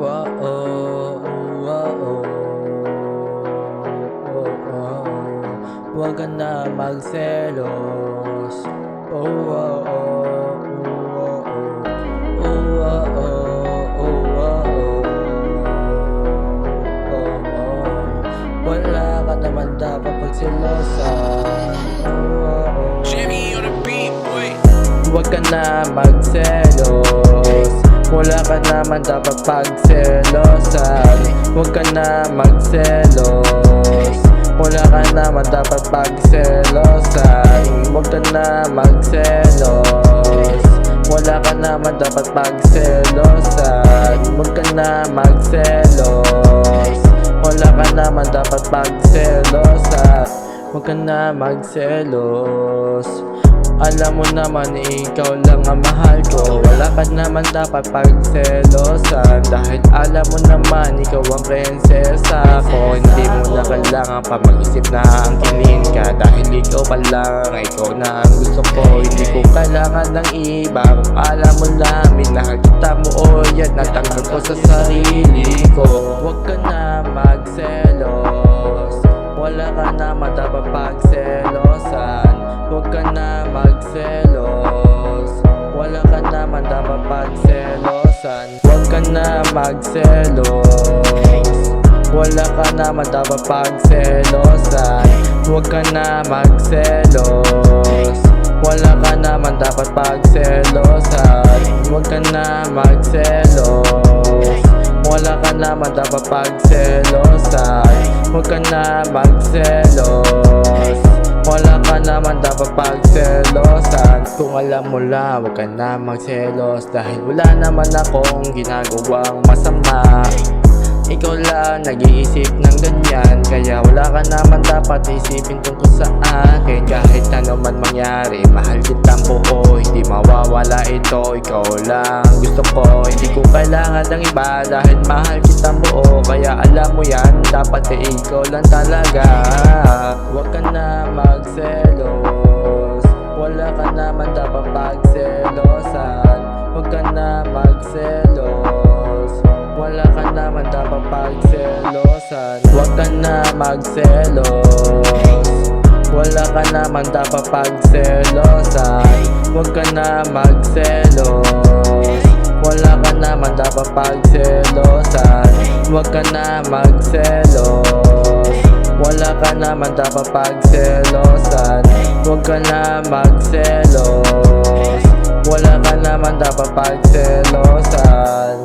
Wow, wow, oo. Huwag ka na magselos. Oh, wow, wow, oh, wow, oo. Wala ka naman dapat pagselosan. Jimmy on the beat, boy. Huwag ka na magselos. Wala ka naman dapat pagselosan. Huwag ka na magselos. Wala ka naman dapat pagselosan. Huwag ka na magselos. Wala ka naman dapat pagselosan. Huwag ka na magselos. Wala ka naman dapat pagselosan. Huwag ka na magselos. Alam mo naman ikaw lang ang mahal ko. Wala ka naman dapat pagselosan. Dahil alam mo naman ikaw ang prinsesa ko. Hindi mo na kailangan pa mag-isip na angkinin ka. Dahil ikaw pa lang, ikaw na ang gusto ko. Hindi ko kailangan ng iba. Kung alam mo lang, minahal kita mo o yan, natanggap ko sa sarili ko. Huwag ka na magselos. Wala ka naman dapat pagselosan. Huwag ka na magselos. Wala ka naman dapat pagselosan. Huwag ka na magselos. Wala ka naman dapat pagselosan. Huwag ka na magselos. Wala ka naman dapat pagselosan. Huwag ka na magselos. Wala ka naman dapat pagselosan. Huwag ka na magselos. Wala ka naman dapat pagselosan. Kung alam mo lang, huwag ka na magselos. Dahil wala naman akong ginagawang masama. Ikaw lang nag-iisip ng ganyan. Kaya wala ka naman dapat isipin tungkol sa akin. Kahit ano man mangyari, mahal kitang buo. Hindi mawawala ito, ikaw lang gusto ko. Hindi ko kailangan ng iba dahil mahal kitang buo. Kaya alam mo yan, dapat ikaw lang talaga. Huwag ka na magselos. Wala ka naman dapat pagselosan. Huwag ka na magselos. Wala ka naman dapat pagselosan. Huwag ka na magselos. Wala ka naman dapat pagselosan. Huwag ka na magselos. Wala ka naman dapat pagselosan. Huwag ka na magselos. Wala ka naman dapat pagselosan. Huwag ka na magselos. Wala ka naman dapat pagselosan.